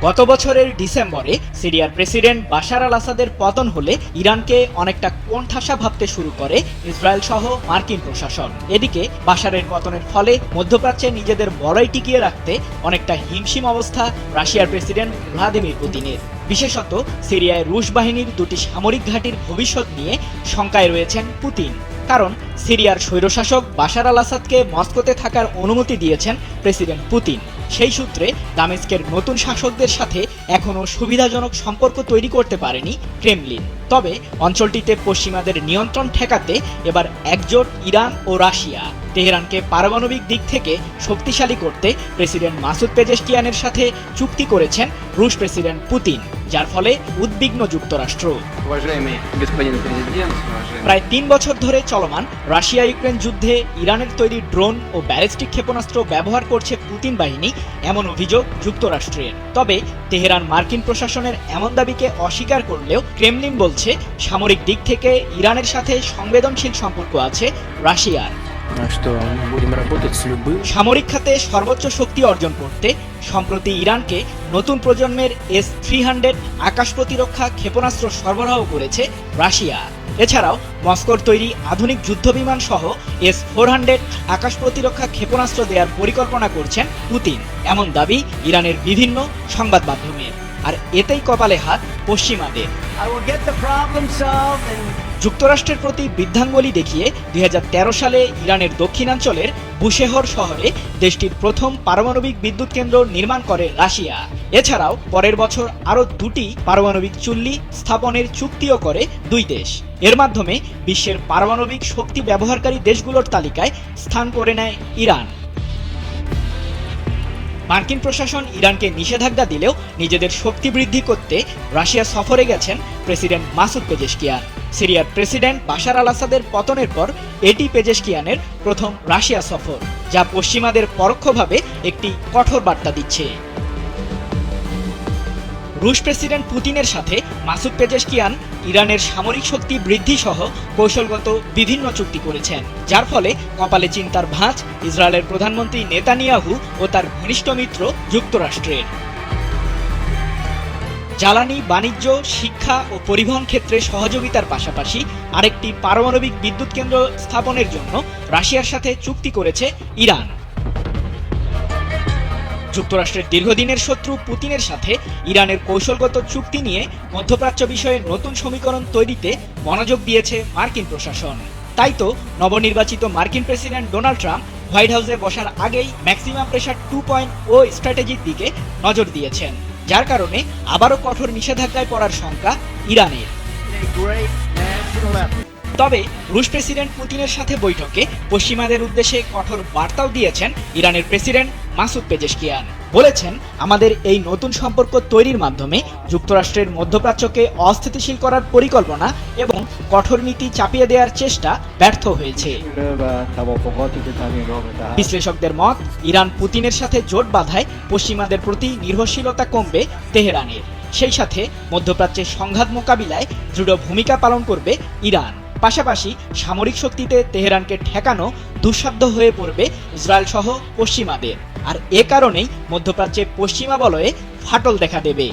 গত বছরের ডিসেম্বরে সিরিয়ার প্রেসিডেন্ট বাশার আল আসাদের পতন হলে ইরানকে অনেকটা কোণঠাসা ভাবতে শুরু করে ইসরায়েল সহ মার্কিন প্রশাসন। এদিকে বাশারের পতনের ফলে মধ্যপ্রাচ্যে নিজেদের বলয় টিকিয়ে রাখতে অনেকটা হিমশিম অবস্থা রাশিয়ার প্রেসিডেন্ট ভ্লাদিমির পুতিনের। বিশেষত সিরিয়ায় রুশ বাহিনীর দুটি সামরিক ঘাঁটির ভবিষ্যৎ নিয়ে শঙ্কায় রয়েছেন পুতিন। কারণ সিরিয়ার স্বৈরশাসক বাশার আল আসাদকে মস্কোতে থাকার অনুমতি দিয়েছেন প্রেসিডেন্ট পুতিন। সেই সূত্রে দামেস্কের নতুন শাসকদের সাথে এখনও সুবিধাজনক সম্পর্ক তৈরি করতে পারেনি ক্রেমলিন। তবে অঞ্চলটিতে পশ্চিমাদের নিয়ন্ত্রণ ঠেকাতে এবার একজোট ইরান ও রাশিয়া। তেহরানকে পারমাণবিক দিক থেকে শক্তিশালী করতে প্রেসিডেন্ট মাসুদ পেজেশকিয়ানের সাথে চুক্তি করেছেন রুশ প্রেসিডেন্ট পুতিন, যার ফলে উদ্বিগ্ন যুক্তরাষ্ট্র। প্রায় ৩ বছর ধরে চলমান রাশিয়া ইউক্রেন যুদ্ধে ইরানের তৈরি ড্রোন ও ব্যালিস্টিক ক্ষেপণাস্ত্র ব্যবহার করছে পুতিন বাহিনী, এমন অভিযোগ যুক্তরাষ্ট্রের। তবে তেহরান মার্কিন প্রশাসনের এমন দাবিকে অস্বীকার করলেও ক্রেমলিন বলছে সামরিক দিক থেকে ইরানের সাথে সংবেদনশীল সম্পর্ক আছে রাশিয়ার। সামরিক খাতে সর্বোচ্চ শক্তি অর্জন করতে সম্প্রতি ইরানকে নতুন প্রজন্মের S-300 আকাশ প্রতিরক্ষা ক্ষেপণাস্ত্র সরবরাহ করেছে রাশিয়া। এছাড়াও মস্কোর তৈরি আধুনিক যুদ্ধবিমান সহ S-400 আকাশ প্রতিরক্ষা ক্ষেপণাস্ত্র দেওয়ার পরিকল্পনা করছেন পুতিন, এমন দাবি ইরানের বিভিন্ন সংবাদ মাধ্যমের। আর এতেই কপালে হাত পশ্চিমাদের। যুক্তরাষ্ট্রের প্রতি বৃদ্ধাঙ্গুলি দেখিয়ে 2013 সালে ইরানের দক্ষিণাঞ্চলের বুশেহর শহরে দেশটির প্রথম পারমাণবিক বিদ্যুৎ কেন্দ্র নির্মাণ করে রাশিয়া। এছাড়াও পরের বছর আরও 2টি পারমাণবিক চুল্লি স্থাপনের চুক্তিও করে দুই দেশ। এর মাধ্যমে বিশ্বের পারমাণবিক শক্তি ব্যবহারকারী দেশগুলোর তালিকায় স্থান করে নেয় ইরান। মার্কিন প্রশাসন ইরানকে নিষেধাজ্ঞা দিলেও নিজেদের শক্তি বৃদ্ধি করতে রাশিয়া সফরে গেছেন প্রেসিডেন্ট মাসুদ পেজেশকিয়ান। সিরিয়ার প্রেসিডেন্ট বাশার আল আসাদের পতনের পর এটি পেজেশকিয়ানের প্রথম রাশিয়া সফর, যা পশ্চিমাদের পরোক্ষভাবে একটি কঠোর বার্তা দিচ্ছে। রুশ প্রেসিডেন্ট পুতিনের সাথে মাসুদ পেজেশকিয়ান ইরানের সামরিক শক্তি বৃদ্ধি সহ কৌশলগত বিভিন্ন চুক্তি করেছেন, যার ফলে কপালে চিন্তার ভাঁজ ইসরায়েলের প্রধানমন্ত্রী নেতানিয়াহু ও তার ঘনিষ্ঠ মিত্র যুক্তরাষ্ট্রের। জ্বালানি, বাণিজ্য, শিক্ষা ও পরিবহন ক্ষেত্রে সহযোগিতার পাশাপাশি আরেকটি পারমাণবিক বিদ্যুৎ কেন্দ্র স্থাপনের জন্য রাশিয়ার সাথে চুক্তি করেছে ইরান। যুক্তরাষ্ট্রের দীর্ঘদিনের শত্রু পুতিনের সাথে ইরানের কৌশলগত চুক্তি নিয়ে মধ্যপ্রাচ্য বিষয়ে নতুন সমীকরণ তৈরিতে মনোযোগ দিয়েছে মার্কিন প্রশাসন। তাই তো নবনির্বাচিত মার্কিন প্রেসিডেন্ট ডোনাল্ড ট্রাম্প হোয়াইট হাউসে বসার আগেই ম্যাক্সিমাম প্রেশার 2.0 স্ট্র্যাটেজির দিকে নজর দিয়েছেন, যার কারণে আবারও কঠোর নিষেধাজ্ঞায় পড়ার শঙ্কা ইরানের। তবে রুশ প্রেসিডেন্ট পুতিনের সাথে বৈঠকে পশ্চিমাদের উদ্দেশ্যে কঠোর বার্তাও দিয়েছেন ইরানের প্রেসিডেন্ট মাসুদ পেজেশকিয়ান। বলেছেন, আমাদের এই নতুন সম্পর্ক তৈরির মাধ্যমে যুক্তরাষ্ট্রের মধ্যপ্রাচ্যকে অস্থিতিশীল করার পরিকল্পনা এবং কঠোর নীতি চাপিয়ে দেওয়ার চেষ্টা ব্যর্থ হয়েছে। বিশ্লেষকদের মত, ইরান পুতিনের সাথে জোট বাঁধায় পশ্চিমাদের প্রতি নির্ভরশীলতা কমবে তেহরানের। সেই সাথে মধ্যপ্রাচ্যের সংঘাত মোকাবিলায় দৃঢ় ভূমিকা পালন করবে ইরান। পাশাপাশি সামরিক শক্তিতে তেহরানকে ঠেকানো দুঃসাধ্য হয়ে পড়বে ইসরায়েল সহ পশ্চিমাদের। আর এ কারণেই মধ্যপ্রাচ্যে পশ্চিমা বলয়ে ফাটল দেখা দেবে।